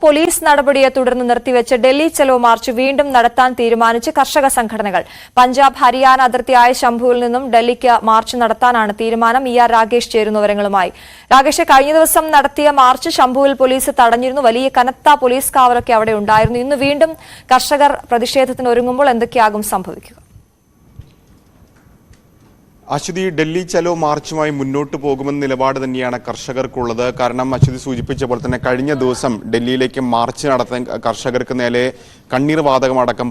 Police നടപടിയെ തുടർന്ന് നിർത്തിവെച്ച് ഡൽഹി ചലോ March വീണ്ടും നടത്താൻ തീരുമാനിച്ച് കർഷക സംഘടനകൾ. പഞ്ചാബ് ഹരിയാന അതിർത്തിയായ ശംഭുവിൽ നിന്നും ഡൽഹിക്ക് മാർച്ച് നടത്താനാണ് തീരുമാനം. ഇ ആർ രാകേഷ് ചേരുന്നു വിവരങ്ങളുമായി. രാകേഷ്, കഴിഞ്ഞ ദിവസം നടത്തിയ മാർച്ച് ശംഭുവിൽ പോലീസ് തടഞ്ഞിരുന്നു. വലിയ കനത്ത പോലീസ് കാവലൊക്കെ അവിടെ ഉണ്ടായിരുന്നു. ഇന്ന് വീണ്ടും കർഷകർ പ്രതിഷേധത്തിന് ഒരുങ്ങുമ്പോൾ എന്തൊക്കെയാകും സംഭവിക്കുക? അശ്വതി, ഡൽഹി ചലോ മാർച്ചുമായി മുന്നോട്ട് പോകുമെന്ന നിലപാട് തന്നെയാണ് കർഷകർക്കുള്ളത്. കാരണം അശ്വതി സൂചിപ്പിച്ച പോലെ തന്നെ കഴിഞ്ഞ ദിവസം ഡൽഹിയിലേക്ക് മാർച്ച് നടത്താൻ കർഷകർക്ക് നേരെ കണ്ണീർ വാതകമടക്കം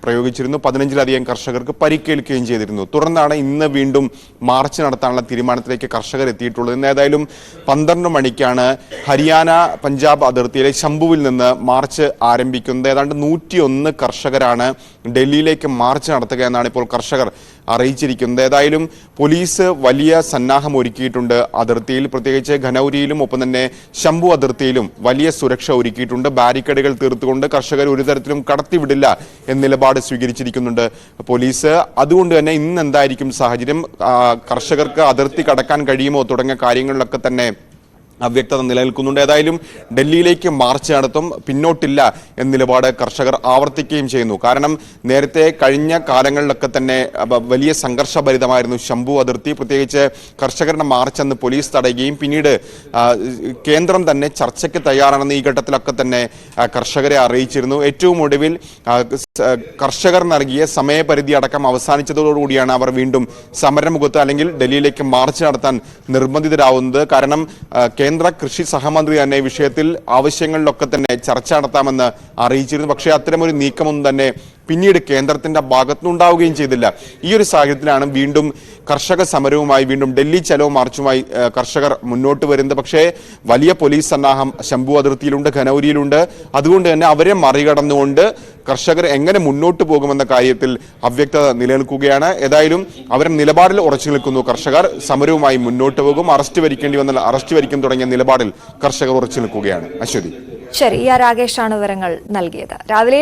പ്രയോഗിച്ചിരുന്നു. 15-ലധികം കർഷകർക്ക് പരിക്കേൽക്കുകയും ചെയ്തിരുന്നു. തുടർന്നാണ് ഇന്ന് വീണ്ടും മാർച്ച് നടത്താനുള്ള തീരുമാനത്തിലേക്ക് കർഷകർ എത്തിയിട്ടുള്ളത്. ഇന്ന് ഏതായാലും 12 മണിക്കാണ് ഹരിയാന പഞ്ചാബ് അതിർത്തിയിലെ ശംഭുവിൽ നിന്ന് മാർച്ച് ആരംഭിക്കുന്നത്. ഏതാണ്ട് 101 കർഷകരാണ് ഡൽഹിയിലേക്ക് മാർച്ച് നടത്തുക എന്നാണ് ഇപ്പോൾ കർഷകർ അറിയിച്ചിരിക്കുന്നത്. ഏതായാലും പോലീസ് വലിയ സന്നാഹം ഒരുക്കിയിട്ടുണ്ട്. അതിർത്തിയിൽ പ്രത്യേകിച്ച് ഖനൌരിയിലും ഒപ്പം തന്നെ ശംഭു അതിർത്തിയിലും വലിയ സുരക്ഷ ഒരുക്കിയിട്ടുണ്ട്. ബാരിക്കേഡുകൾ തീർത്തുകൊണ്ട് കർഷകർ ഒരു തരത്തിലും കടത്തിവിടില്ല എന്ന നിലപാട് സ്വീകരിച്ചിരിക്കുന്നുണ്ട് പോലീസ്. അതുകൊണ്ട് തന്നെ ഇന്ന് എന്തായിരിക്കും സാഹചര്യം, കർഷകർക്ക് അതിർത്തി കടക്കാൻ കഴിയുമോ തുടങ്ങിയ കാര്യങ്ങളിലൊക്കെ തന്നെ അവ്യക്തത നിലനിൽക്കുന്നുണ്ട്. ഏതായാലും ഡൽഹിയിലേക്ക് മാർച്ച് നടത്തും, പിന്നോട്ടില്ല എന്ന നിലപാട് കർഷകർ ആവർത്തിക്കുകയും ചെയ്യുന്നു. കാരണം നേരത്തെ കഴിഞ്ഞ കാലങ്ങളിലൊക്കെ തന്നെ വലിയ സംഘർഷഭരിതമായിരുന്നു ശംഭു അതിർത്തി. പ്രത്യേകിച്ച് കർഷകരുടെ മാർച്ച് അന്ന് പോലീസ് തടയുകയും പിന്നീട് കേന്ദ്രം തന്നെ ചർച്ചയ്ക്ക് തയ്യാറാണെന്ന് ഈ ഘട്ടത്തിലൊക്കെ തന്നെ കർഷകരെ അറിയിച്ചിരുന്നു. ഏറ്റവും ഒടുവിൽ കർഷകർ നൽകിയ സമയപരിധി അടക്കം അവസാനിച്ചതോടുകൂടിയാണ് അവർ വീണ്ടും സമരമുഖത്ത് അല്ലെങ്കിൽ ഡൽഹിയിലേക്ക് മാർച്ച് നടത്താൻ നിർബന്ധിതരാവുന്നത്. കാരണം കേന്ദ്ര കൃഷി സഹമന്ത്രി തന്നെ വിഷയത്തിൽ ആവശ്യങ്ങളിലൊക്കെ തന്നെ ചർച്ച നടത്താമെന്ന് അറിയിച്ചിരുന്നു. പക്ഷേ അത്തരമൊരു നീക്കമൊന്നും തന്നെ പിന്നീട് കേന്ദ്രത്തിന്റെ ഭാഗത്തുനിന്നുണ്ടാവുകയും ചെയ്തില്ല. ഈ ഒരു സാഹചര്യത്തിലാണ് വീണ്ടും കർഷക സമരവുമായി വീണ്ടും ഡൽഹി ചലോ മാർച്ചുമായി കർഷകർ മുന്നോട്ട് വരുന്നത്. പക്ഷേ വലിയ പോലീസ് സന്നാഹം ശംഭു അതിർത്തിയിലുണ്ട്, ഖനൌരിയിലുണ്ട്. അതുകൊണ്ട് തന്നെ അവരെ മറികടന്നുകൊണ്ട് കർഷകർ എങ്ങനെ മുന്നോട്ട് പോകുമെന്ന കാര്യത്തിൽ അവ്യക്തത നിലനിൽക്കുകയാണ്. ഏതായാലും അവരുടെ നിലപാടിൽ ഉറച്ചു നിൽക്കുന്നു കർഷകർ. സമരവുമായി മുന്നോട്ട് പോകും. അറസ്റ്റ് വരിക്കേണ്ടി വന്നാൽ അറസ്റ്റ് വരിക്കും തുടങ്ങിയ നിലപാടിൽ കർഷകർ ഉറച്ചു നിൽക്കുകയാണ്. അശ്വതി. ശരി, ഇ ആർ രാകേഷാണ് വിവരങ്ങൾ നൽകിയത്. രാവിലെ